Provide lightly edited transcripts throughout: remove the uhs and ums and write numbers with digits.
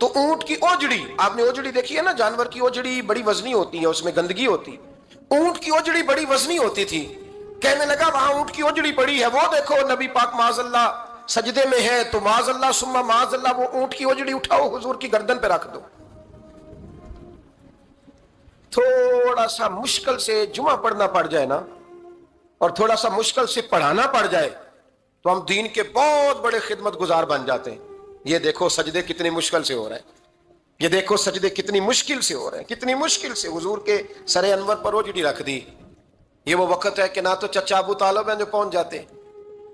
تو اونٹ کی اوجڑی، آپ نے اوجڑی دیکھی ہے نا، جانور کی اوجڑی بڑی وزنی ہوتی ہے، اس میں گندگی ہوتی، اونٹ کی اوجڑی بڑی وزنی ہوتی تھی. کہنے لگا وہاں اونٹ کی اوجڑی پڑی ہے، وہ دیکھو نبی پاک معاذ اللہ سجدے میں ہے، تو معاذ اللہ ثم معاذ اللہ وہ اونٹ کی اوجڑی اٹھاؤ حضور کی گردن پہ رکھ دو. تھوڑا سا مشکل سے جمعہ پڑھنا پڑ جائے نا، اور تھوڑا سا مشکل سے پڑھانا پڑ جائے، تو ہم دین کے بہت بڑے خدمت گزار بن جاتے ہیں. یہ دیکھو سجدے کتنی مشکل سے ہو رہے ہیں، یہ دیکھو سجدے کتنی مشکل سے ہو رہے ہیں، کتنی مشکل سے حضور کے سر انور پر اوجڑی رکھ دی. یہ وہ وقت ہے کہ نہ تو چچا ابو طالب ہیں جو پہنچ جاتے،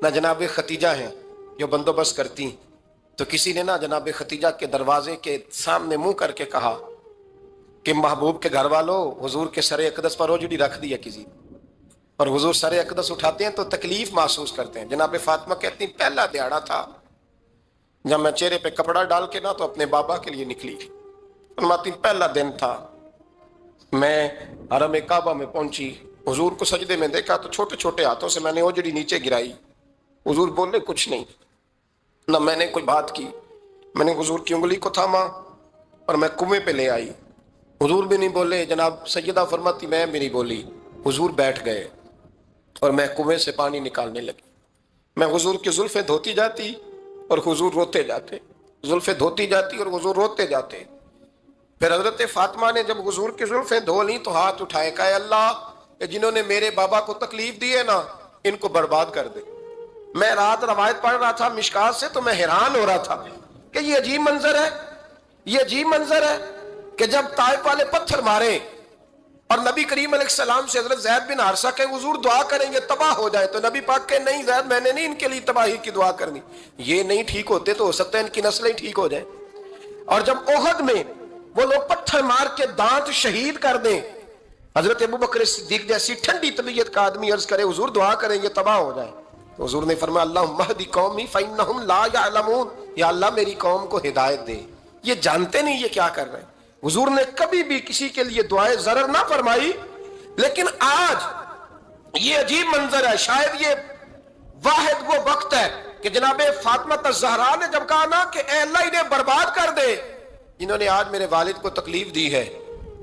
نہ جناب ختیجہ ہیں جو بندوبست کرتی. تو کسی نے نہ جناب ختیجہ کے دروازے کے سامنے منہ کر کے کہا کہ محبوب کے گھر والوں حضور کے سر اقدس پر اوجڑی رکھ دی ہے کسی، اور حضور سر اقدس اٹھاتے ہیں تو تکلیف محسوس کرتے ہیں. جناب فاطمہ کہتی پہلا دیہڑا تھا جب میں چہرے پہ کپڑا ڈال کے نہ تو اپنے بابا کے لیے نکلی. فرماتی پہلا دن تھا، میں حرم کعبہ میں پہنچی، حضور کو سجدے میں دیکھا تو چھوٹے چھوٹے ہاتھوں سے میں نے اوجڑی نیچے گرائی. حضور بولے کچھ نہیں، نہ میں نے کوئی بات کی. میں نے حضور کی انگلی کو تھاما اور میں کنویں پہ لے آئی. حضور بھی نہیں بولے. جناب سیدہ فرماتی میں بھی نہیں بولی. حضور بیٹھ گئے اور میں کنویں سے پانی نکالنے لگی. میں حضور کی زلفیں دھوتی جاتی اور حضور روتے جاتے، زلفیں دھوتی جاتی اور حضور روتے جاتے. پھر حضرت فاطمہ نے جب حضور کی زلفیں دھو لیں تو ہاتھ اٹھائے، کہا اللہ جنہوں نے میرے بابا کو تکلیف دی ہے نا ان کو برباد کر دے. میں رات روایت پڑھ رہا تھا مشکات سے تو میں حیران ہو رہا تھا کہ یہ عجیب منظر ہے، یہ عجیب منظر ہے کہ جب طائف والے پتھر مارے اور نبی کریم علیہ السلام سے حضرت زید بن حارثہ کہ حضور دعا کریں گے تباہ ہو جائے، تو نبی پاک کہ نہیں زید میں نے نہیں ان کے لیے تباہی کی دعا کرنی، یہ نہیں ٹھیک ہوتے تو ہو سکتا ہے ان کی نسلیں ٹھیک ہو جائیں. اور جب احد میں وہ لوگ پتھر مار کے دانت شہید کر دیں، حضرت ابوبکر صدیق جیسی ٹھنڈی طبیعت کا آدمی عرض کرے حضور دعا کریں گے تباہ ہو جائے، تو حضور نے فرمایا اللہم اہدی قومی فإنہم لا یعلمون، یا اللہ میری قوم کو ہدایت دے، یہ جانتے نہیں یہ کیا کر رہے ہیں. حضور نے کبھی بھی کسی کے لیے دعائے ضرر نہ فرمائی. لیکن آج یہ عجیب منظر ہے، شاید یہ واحد وہ وقت ہے کہ جناب فاطمہ الزہرا نے جب کہا نا کہ اے اللہ انہیں برباد کر دے جنہوں نے آج میرے والد کو تکلیف دی ہے،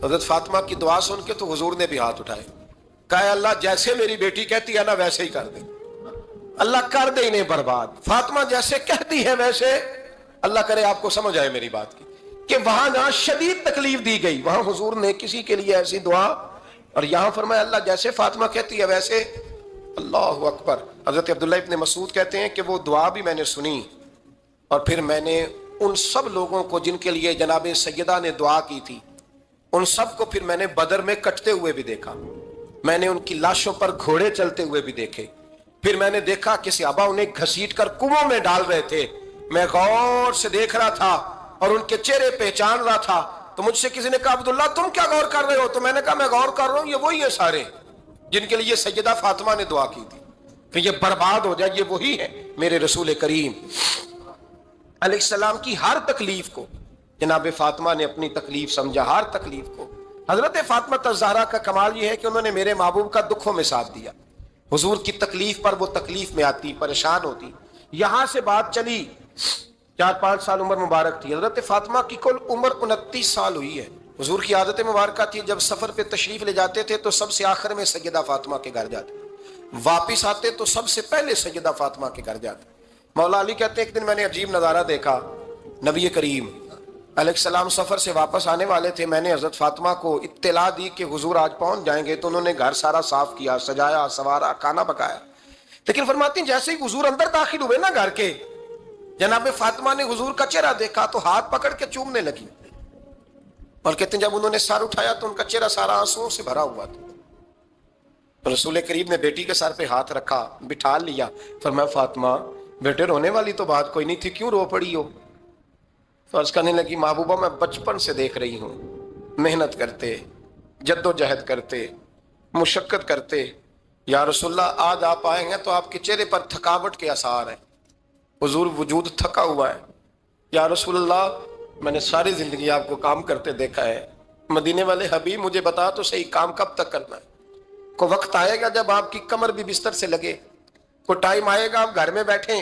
حضرت فاطمہ کی دعا سن کے تو حضور نے بھی ہاتھ اٹھائے، کہا اللہ جیسے میری بیٹی کہتی ہے نا ویسے ہی کر دے، اللہ کر دے انہیں برباد. فاطمہ جیسے کہتی ہے ویسے، اللہ کرے آپ کو سمجھ آئے میری بات کی کہ وہاں جہاں شدید تکلیف دی گئی وہاں حضور نے کسی کے لیے ایسی دعا، اور یہاں فرمایا اللہ جیسے فاطمہ کہتی ہے ویسے. اللہ اکبر. حضرت عبداللہ ابن مسعود کہتے ہیں کہ وہ دعا بھی میں نے سنی، اور پھر میں نے ان سب لوگوں کو جن کے لیے جناب سیدہ نے دعا کی تھی ان سب کو پھر میں نے بدر میں کٹتے ہوئے بھی دیکھا، میں نے ان کی لاشوں پر گھوڑے چلتے ہوئے بھی دیکھے، پھر میں نے دیکھا کہ صحابہ انہیں گھسیٹ کر کنووں میں ڈال رہے تھے، میں غور سے دیکھ رہا تھا اور ان کے چہرے پہچان رہا تھا. تو مجھ سے کسی نے کہا عبداللہ تم کیا غور کر رہے ہو؟ تو میں نے کہا میں غور کر رہا ہوں یہ وہی ہیں سارے جن کے لیے سیدہ فاطمہ نے دعا کی تھی کہ یہ برباد ہو جائے، یہ وہی ہے میرے رسول کریم علیہ السلام کی ہر تکلیف کو جناب فاطمہ نے اپنی تکلیف سمجھا، ہر تکلیف کو. حضرت فاطمہ الزہرا کا کمال یہ ہے کہ انہوں نے میرے محبوب کا دکھوں میں ساتھ دیا. حضور کی تکلیف پر وہ تکلیف میں آتی، پریشان ہوتی. یہاں سے بات چلی 4-5 سال عمر مبارک تھی. حضرت فاطمہ کی کل عمر 29 سال ہوئی ہے. حضور کی عادت مبارکہ تھی جب سفر پہ تشریف لے جاتے تھے تو سب سے آخر میں سیدہ فاطمہ کے گھر جاتے، واپس آتے تو سب سے پہلے سیدہ فاطمہ کے گھر جاتے. مولا علی کہتے ہیں ایک دن میں نے عجیب نظارہ دیکھا، نبی کریم علیہ السلام سفر سے واپس آنے والے تھے. میں نے حضرت فاطمہ کو اطلاع دی کہ حضور آج پہنچ جائیں گے، تو انہوں نے گھر سارا صاف کیا، سجایا، سوارا، کھانا پکایا. لیکن فرماتی ہیں جیسے ہی حضور اندر داخل ہوئے نا گھر کے، جناب فاطمہ نے حضور کا چہرہ دیکھا تو ہاتھ پکڑ کے چومنے لگی، اور کہتے ہیں جب انہوں نے سر اٹھایا تو ان کا چہرہ سارا آنسوؤں سے بھرا ہوا تھا. رسول کریم نے بیٹی کے سر پہ ہاتھ رکھا، بٹھا لیا، فرمایا فاطمہ بیٹے رونے والی تو بات کوئی نہیں تھی، کیوں رو پڑی ہو؟ تو عرض کرنے لگی محبوبہ میں بچپن سے دیکھ رہی ہوں محنت کرتے، جد و جہد کرتے، مشقت کرتے، یا رسول اللہ آج آپ آئے ہیں تو آپ کے چہرے پر تھکاوٹ کے آثار ہیں، حضور وجود تھکا ہوا ہے. یا رسول اللہ میں نے ساری زندگی آپ کو کام کرتے دیکھا ہے، مدینے والے حبیب مجھے بتا تو صحیح کام کب تک کرنا ہے؟ کوئی وقت آئے گا جب آپ کی کمر بھی بستر سے لگے، کوئی ٹائم آئے گا آپ گھر میں بیٹھیں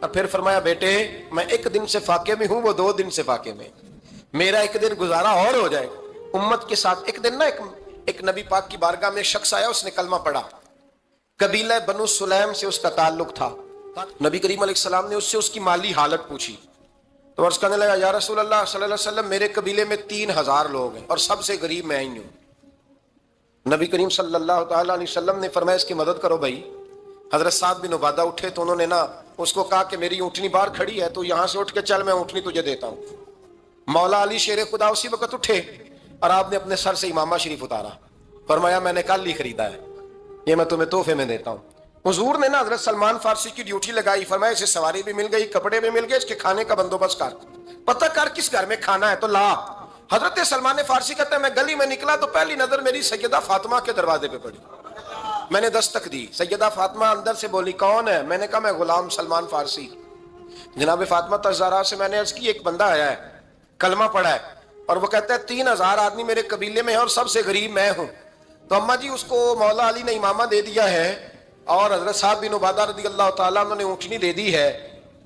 اور پھر فرمایا بیٹے میں ایک دن سے فاقے میں ہوں، وہ 2 دن سے فاقے میں، میرا ایک دن گزارا اور ہو جائے امت کے ساتھ۔ ایک دن نا ایک نبی پاک کی بارگاہ میں ایک شخص آیا، اس نے کلمہ پڑھا، قبیلہ بنو سلیم سے اس کا تعلق تھا۔ نبی کریم علیہ السلام نے اس سے اس کی مالی حالت پوچھی تو عرض کرنے لگا یا رسول اللہ صلی اللہ علیہ وسلم میرے قبیلے میں 3000 لوگ ہیں اور سب سے غریب میں ہی ہوں۔ نبی کریم صلی اللہ تعالیٰ علیہ وسلم نے فرمایا اس کی مدد کرو بھائی۔ حضرت سعد بن عبادہ اٹھے تو انہوں نے نا اس کو کہا کہ میری اونٹنی باہر کھڑی ہے تو یہاں سے اٹھ کے چل، میں اونٹنی تجھے دیتا ہوں۔ مولا علی شیر خدا اسی وقت اٹھے اور آپ نے اپنے سر سے امامہ شریف اتارا، فرمایا میں نے کل ہی خریدا ہے، یہ میں تمہیں تحفے میں دیتا ہوں۔ حضور نے نا حضرت سلمان فارسی کی ڈیوٹی لگائی، فرمایا اسے سواری بھی مل گئی، کپڑے بھی مل گئے، اس کے کھانے کا بندوبست کر، پتہ کر کس گھر میں کھانا ہے تو لا۔ حضرت سلمان فارسی کہتے ہیں میں گلی میں نکلا تو پہلی نظر میری سیدہ فاطمہ کے دروازے پہ پڑی، میں نے دستک دی، سیدہ فاطمہ اندر سے بولی کون ہے؟ میں نے کہا میں غلام سلمان فارسی۔ جناب فاطمہ الزہرا سے میں نے عرض کی ایک بندہ آیا ہے، کلمہ پڑھا ہے اور وہ کہتا ہے 3000 آدمی میرے قبیلے میں ہیں اور سب سے غریب میں ہوں، تو اماں جی اس کو مولا علی نے امامہ دے دیا ہے اور حضرت سعد بن عبادہ رضی اللہ تعالیٰ عنہ نے اونٹنی دے دی ہے۔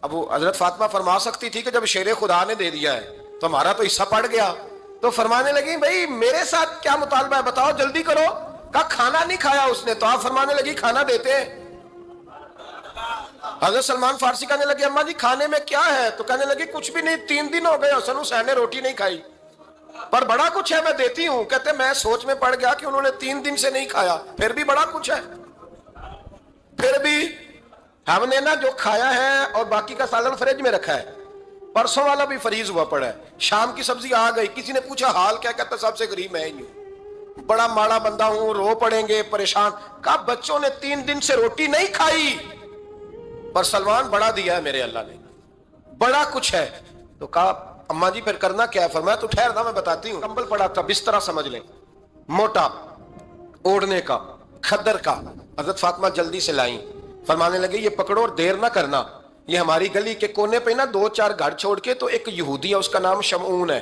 اب وہ حضرت فاطمہ فرما سکتی تھی کہ جب شیر خدا نے دے دیا ہے تو ہمارا تو حصہ پڑ گیا، تو فرمانے لگی بھائی میرے ساتھ کیا مطالبہ ہے بتاؤ جلدی کرو۔ کہا کھانا نہیں کھایا اس نے، تو آپ فرمانے لگی کھانا دیتے ہیں۔ حضرت سلمان فارسی کہنے لگے اماں جی کھانے میں کیا ہے؟ تو کہنے لگی کچھ بھی نہیں، 3 دن ہو گئے حسن حسین نے روٹی نہیں کھائی، پر بڑا کچھ ہے میں دیتی ہوں۔ کہتے میں سوچ میں پڑ گیا کہ انہوں نے 3 دن سے نہیں کھایا، پھر بھی بڑا کچھ ہے، پھر بھی ہم نے نا جو کھایا ہے اور باقی کا سالن فریج میں رکھا ہے، پرسوں والا بھی فریز ہوا پڑا ہے، شام کی سبزی آ گئی، کسی نے پوچھا حال کیا؟ کہتا سب سے غریب میں ہی ہوں، بڑا ماڑا بندہ ہوں، رو پڑیں گے پریشان۔ کہا بچوں نے 3 دن سے روٹی نہیں کھائی، پر سلمان بڑا دیا ہے میرے اللہ نے، بڑا کچھ ہے۔ تو کہا اماں جی پھر کرنا کیا ہے؟ فرمایا تو ٹھہر دا میں بتاتی ہوں۔ کمبل پڑا تھا، بسترا سمجھ لیں، موٹا اوڑھنے کا، کھدر کا، حضرت فاطمہ جلدی سے لائیں، فرمانے لگے یہ پکڑو اور دیر نہ کرنا، یہ ہماری گلی کے کونے پہ نا 2-4 گھر چھوڑ کے تو ایک یہودی ہے، اس کا نام شمعون ہے،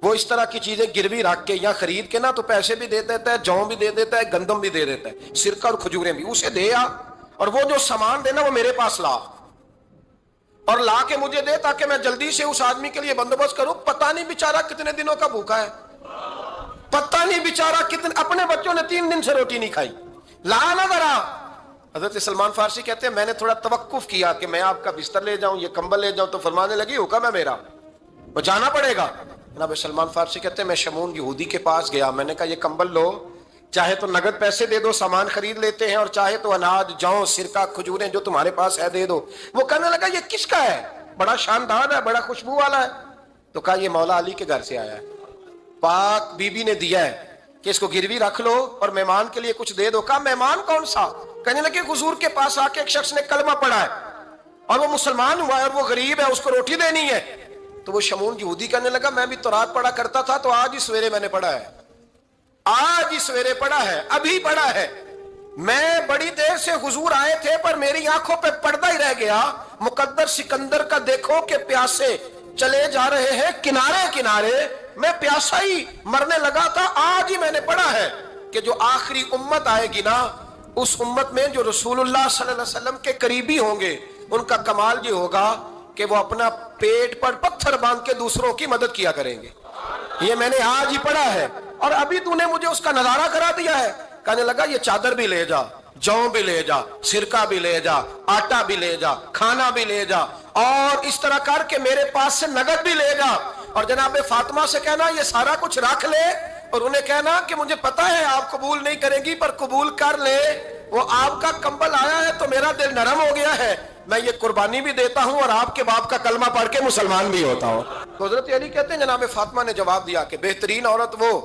وہ اس طرح کی چیزیں گروی رکھ کے یا خرید کے نا تو پیسے بھی دے دیتا ہے، جوں بھی دے دیتا ہے، گندم بھی دے دیتا ہے، سرکہ اور کھجوریں بھی، اسے دے آ اور وہ جو سامان دینا وہ میرے پاس لا اور لا کے مجھے دے تاکہ میں جلدی سے اس آدمی کے لیے بندوبست کروں۔ پتہ نہیں بیچارہ کتنے دنوں کا بھوکا ہے، پتہ نہیں بیچارہ کتنے، اپنے بچوں نے 3 دن سے روٹی نہیں کھائی، لا نہ ذرا۔ حضرت سلمان فارسی کہتے ہیں میں نے تھوڑا توقف کیا کہ میں آپ کا بستر لے جاؤں، یہ کمبل لے جاؤں، تو فرمانے لگی حکم ہے میرا، وہ جانا پڑے گا۔ جناب سلمان فارسی کہتے ہیں میں شمعون یہودی کے پاس گیا، میں نے کہا یہ کمبل لو، چاہے تو نگد پیسے دے دو، سامان خرید لیتے ہیں، اور چاہے تو اناج، جوں، سرکہ، کھجوریں جو تمہارے پاس ہے دے دو۔ وہ کہنے لگا یہ کس کا ہے؟ بڑا شاندار ہے، بڑا خوشبو والا ہے۔ تو کہا یہ مولا علی کے گھر سے آیا ہے، پاک بی بی نے دیا ہے کہ اس کو گروی رکھ لو اور مہمان کے لیے کچھ دے دو۔ کہا مہمان کون سا؟ کہنے لگے حضور کے پاس آ کے ایک شخص نے کلمہ پڑھا ہے اور وہ مسلمان ہوا ہے اور وہ غریب ہے، اس کو روٹی دینی ہے۔ تو وہ شمعون یہودی کہنے لگا میں بھی تورات پڑھا کرتا تھا، تو آج ہی سویرے میں نے پڑھا ہے، آج ہی سویرے پڑھا ہے، ابھی پڑھا ہے، میں بڑی دیر سے حضور آئے تھے پر میری آنکھوں پہ پردہ ہی رہ گیا، مقدر سکندر کا دیکھو کہ پیاسے چلے جا رہے ہیں کنارے کنارے، میں پیاسا ہی مرنے لگا تھا، آج ہی میں نے پڑھا ہے کہ جو آخری امت آئے گی نا، اس امت میں جو رسول اللہ صلی اللہ علیہ وسلم کے قریبی ہوں گے، ان کا کمال یہ ہوگا کہ وہ اپنا پیٹ پر پتھر باندھ کے دوسروں کی مدد کیا کریں گے۔ یہ میں نے آج ہی پڑھا ہے اور ابھی تو نے مجھے اس کا نظارہ کرا دیا ہے۔ کہنے لگا یہ چادر بھی لے جا، جوں بھی لے جا، سرکہ بھی لے جا، آٹا بھی لے جا، کھانا بھی لے جا، اور اس طرح کر کے میرے پاس سے نگد بھی لے جا، اور جناب فاطمہ سے کہنا یہ سارا کچھ رکھ لے، اور انہیں کہنا کہ مجھے پتا ہے آپ قبول نہیں کریں گی پر قبول کر لے، وہ آپ کا کمبل آیا ہے تو میرا دل نرم ہو گیا ہے، میں یہ قربانی بھی دیتا ہوں اور آپ کے باپ کا کلمہ پڑھ کے مسلمان بھی ہوتا ہوں۔ تو حضرت علی کہتے ہیں جناب فاطمہ نے جواب دیا کہ بہترین عورت وہ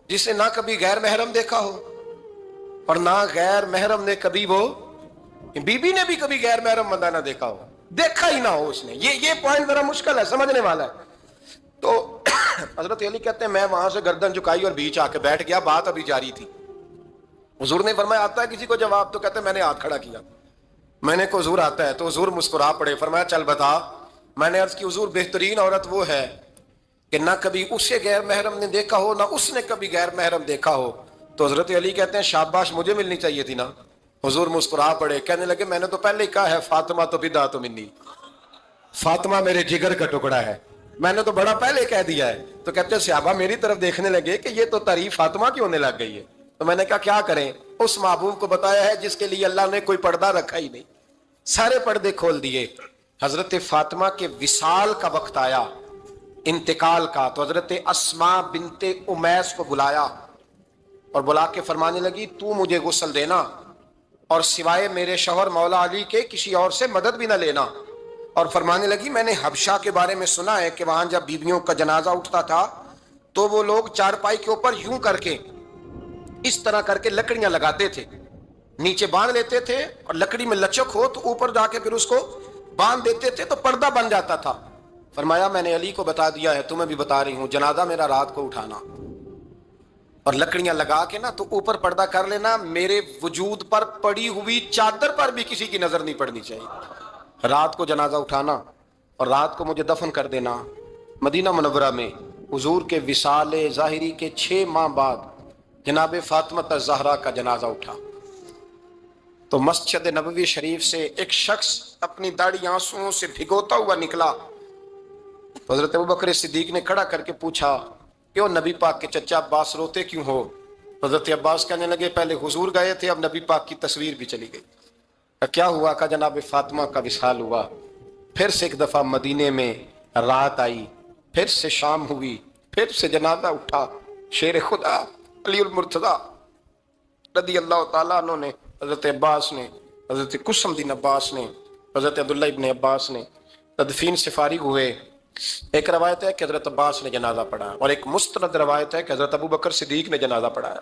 جس نے نہ کبھی غیر محرم دیکھا ہو اور نہ غیر محرم نے کبھی، وہ بی بی نے بھی کبھی غیر محرم بندہ نہ دیکھا ہو، دیکھا ہی نہ ہو اس نے، یہ پوائنٹ ذرا مشکل ہے، سمجھنے والا ہے۔ تو حضرت علی کہتے ہیں میں وہاں سے گردن جھکائی اور بیچ آ کے بیٹھ گیا، بات ابھی جاری تھی۔ حضور نے فرمایا آتا ہے کسی کو جواب؟ تو کہتے ہیں میں نے ہاتھ کھڑا کیا، میں نے کو حضور آتا ہے، تو حضور مسکرا پڑے، فرمایا چل بتا۔ میں نے عرض کی حضور بہترین عورت وہ ہے کہ نہ کبھی اسے غیر محرم نے دیکھا ہو نہ اس نے کبھی غیر محرم دیکھا ہو۔ تو حضرت علی کہتے ہیں شاباش، مجھے ملنی چاہیے تھی نا، حضور مسکرا پڑے, کہنے لگے میں نے تو پہلے ہی کہا ہے فاطمہ تو بدعت منی, فاطمہ میرے جگر کا ٹکڑا ہے, میں نے تو بڑا پہلے کہہ دیا ہے. تو کہتے ہیں صحابہ میری طرف دیکھنے لگے کہ یہ تو تعریف فاطمہ کی ہونے لگ گئی ہے. تو میں نے کہا کیا کریں, اس محبوب کو بتایا ہے جس کے لیے اللہ نے کوئی پردہ رکھا ہی نہیں, سارے پردے کھول دیے. حضرت فاطمہ کے وصال کا وقت آیا, انتقال کا, تو حضرت اسماء بنت امیس کو بلایا اور بلا کے فرمانے لگی تو مجھے غسل دینا اور سوائے میرے شوہر مولا علی کے کسی اور سے مدد بھی نہ لینا. اور فرمانے لگی میں نے حبشہ کے بارے میں سنا ہے کہ وہاں جب بیویوں کا جنازہ اٹھتا تھا تو وہ لوگ چارپائی کے اوپر یوں کر کے اس طرح کر کے لکڑیاں لگاتے تھے, نیچے باندھ لیتے تھے اور لکڑی میں لچک ہو تو اوپر جا کے پھر اس کو باندھ دیتے تھے تو پردہ بن جاتا تھا. فرمایا میں نے علی کو بتا دیا ہے, تمہیں بھی بتا رہی ہوں, جنازہ میرا رات کو اٹھانا اور لکڑیاں لگا کے نا تو اوپر پردہ کر لینا, میرے وجود پر پڑی ہوئی چادر پر بھی کسی کی نظر نہیں پڑنی چاہیے. رات کو جنازہ اٹھانا اور رات کو مجھے دفن کر دینا. مدینہ منورہ میں حضور کے وصال ظاہری کے 6 ماہ بعد جناب فاطمہ الزہرا کا جنازہ اٹھا تو مسجد نبوی شریف سے ایک شخص اپنی داڑھی آنسوؤں سے بھگوتا ہوا نکلا. تو حضرت ابوبکر صدیق نے کھڑا کر کے پوچھا کیوں نبی پاک کے چچا عباس روتے کیوں ہو؟ حضرت عباس کہنے لگے پہلے حضور گئے تھے, اب نبی پاک کی تصویر بھی چلی گئی. کیا ہوا؟ کہ جناب فاطمہ کا وصال ہوا, پھر سے ایک دفعہ مدینے میں رات آئی, پھر سے شام ہوئی, پھر سے جنازہ اٹھا. شیر خدا علی المرتضیٰ رضی اللہ تعالیٰ عنہ نے, حضرت عباس نے, حضرت قسم دین عباس نے, حضرت عبداللہ ابن عباس نے تدفین سے فارغ ہوئے. ایک روایت ہے کہ حضرت عباس نے جنازہ پڑھا اور ایک مستند روایت ہے کہ حضرت ابوبکر صدیق نے جنازہ پڑھایا.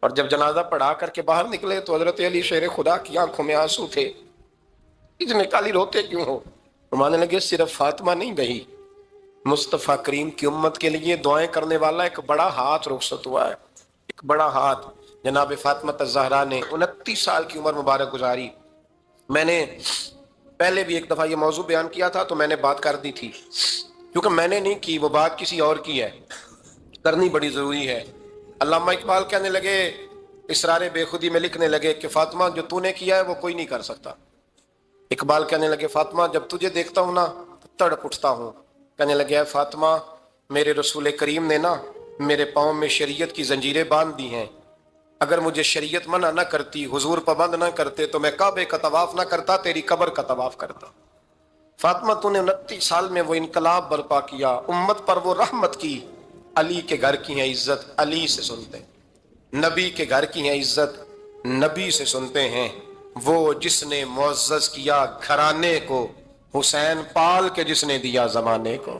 اور جب جنازہ پڑھا کر کے باہر نکلے تو حضرت علی شیر خدا کی آنکھوں میں آنسو تھے. اتنے کالی روتے کیوں ہو؟ فرمانے لگے صرف فاطمہ نہیں گئی, مصطفیٰ کریم کی امت کے لیے دعائیں کرنے والا ایک بڑا ہاتھ رخصت ہوا ہے, ایک بڑا ہاتھ. جناب فاطمہ الزہرا نے 29 سال کی عمر مبارک گزاری. میں نے پہلے بھی ایک دفعہ یہ موضوع بیان کیا تھا تو میں نے بات کر دی تھی, کیونکہ میں نے نہیں کی, وہ بات کسی اور کی ہے, کرنی بڑی ضروری ہے. علامہ اقبال کہنے لگے, اسرار بے خودی میں لکھنے لگے کہ فاطمہ جو تو نے کیا ہے وہ کوئی نہیں کر سکتا. اقبال کہنے لگے فاطمہ جب تجھے دیکھتا ہوں نا تڑپ اٹھتا ہوں. کہنے لگے اے فاطمہ میرے رسول کریم نے نا میرے پاؤں میں شریعت کی زنجیریں باندھ دی ہیں, اگر مجھے شریعت منع نہ کرتی, حضور پابند نہ کرتے تو میں کعبے کا طواف نہ کرتا, تیری قبر کا طواف کرتا. فاطمہ تو نے 29 سال میں وہ انقلاب برپا کیا, امت پر وہ رحمت کی. علی کے گھر کی ہیں عزت, علی سے سنتے ہیں. نبی کے گھر کی ہیں عزت, نبی سے سنتے ہیں. وہ جس نے معزز کیا گھرانے کو, حسین پال کے جس نے دیا زمانے کو.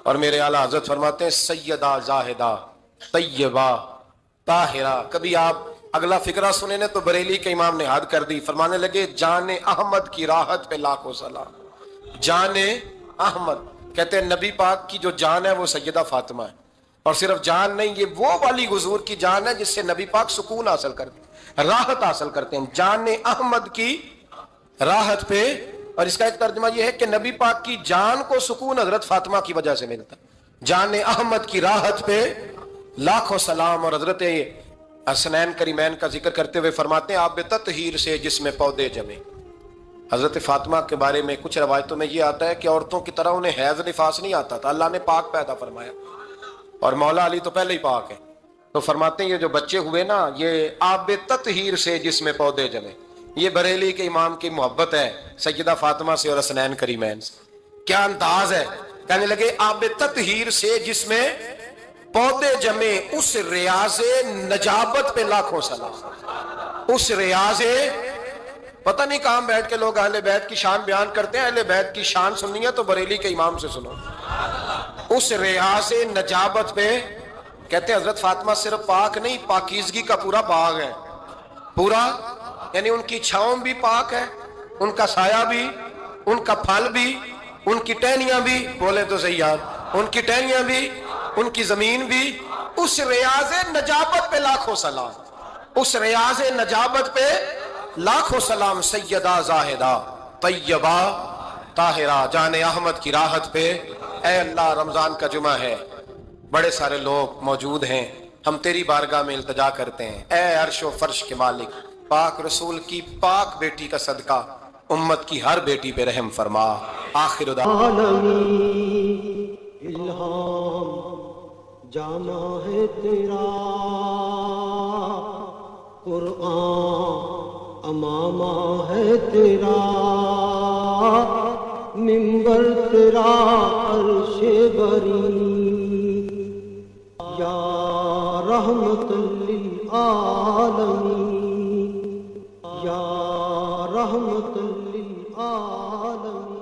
اور میرے اعلیٰ حضرت فرماتے ہیں سیدہ زاہدہ طیبہ طاہرہ. کبھی آپ اگلا فقرہ سنیں نے تو بریلی کے امام نے حد کر دی, فرمانے لگے جان احمد کی راحت پہ لاکھوں سلام. جان احمد کہتے ہیں نبی پاک کی جو جان ہے وہ سیدہ فاطمہ ہے, اور صرف جان نہیں, یہ وہ والی حضور کی جان ہے جس سے نبی پاک سکون حاصل کرتے ہیں, راحت حاصل کرتے ہیں. جان احمد کی راحت پہ, اور اس کا ایک ترجمہ یہ ہے کہ نبی پاک کی جان کو سکون حضرت فاطمہ کی وجہ سے ملتا. جان احمد کی راحت پہ لاکھوں سلام. اور حضرت حسنین کریمین کا ذکر کرتے ہوئے فرماتے ہیں آپ بے تطہیر سے جس میں پودے جمے. حضرت فاطمہ کے بارے میں کچھ روایتوں میں یہ آتا ہے کہ عورتوں کی طرح انہیں حیض نفاس نہیں آتا تھا, اللہ نے پاک پیدا فرمایا, اور مولا علی تو پہلے ہی پاک ہے. تو فرماتے ہیں یہ جو بچے ہوئے نا یہ آب تطہیر سے جس میں پودے جمے. یہ بریلی کے امام کی محبت ہے سیدہ فاطمہ سے اور حسنین کریمین سے. کیا انداز ہے, کہنے لگے آب تطہیر سے جس میں پودے جمے, اس ریاض نجابت پہ لاکھوں سلام. اس ریاض, پتہ نہیں کہاں بیٹھ کے لوگ اہل بیت کی شان بیان کرتے ہیں, اہل بیت کی شان سننی ہے تو بریلی کے امام سے سنو. اس ریاض نجابت پہ کہتے ہیں حضرت فاطمہ صرف پاک نہیں, پاکیزگی کا پورا باغ ہے, پورا, یعنی ان کی چھاؤں بھی پاک ہے, ان کا سایہ بھی, ان کا پھل بھی, ان کی ٹہنیاں بھی, بولے تو صحیح یار, ان کی ٹہنیاں بھی, ان کی زمین بھی. اس ریاض نجابت پہ لاکھوں سلام, اس ریاض نجابت پہ لاکھوں سلام. سیدہ زاہدہ طیبہ طاہرہ جان احمد کی راحت پہ. اے اللہ رمضان کا جمعہ ہے, بڑے سارے لوگ موجود ہیں, ہم تیری بارگاہ میں التجا کرتے ہیں. اے عرش و فرش کے مالک, پاک رسول کی پاک بیٹی کا صدقہ امت کی ہر بیٹی پہ رحم فرما. آخر دعوانا عالمی الہام جانا ہے تیرا، قرآن امامہ ہے تیرا، منبر تیرا عرش بری، یا رحمت للعالمین، یا رحمت للعالمین.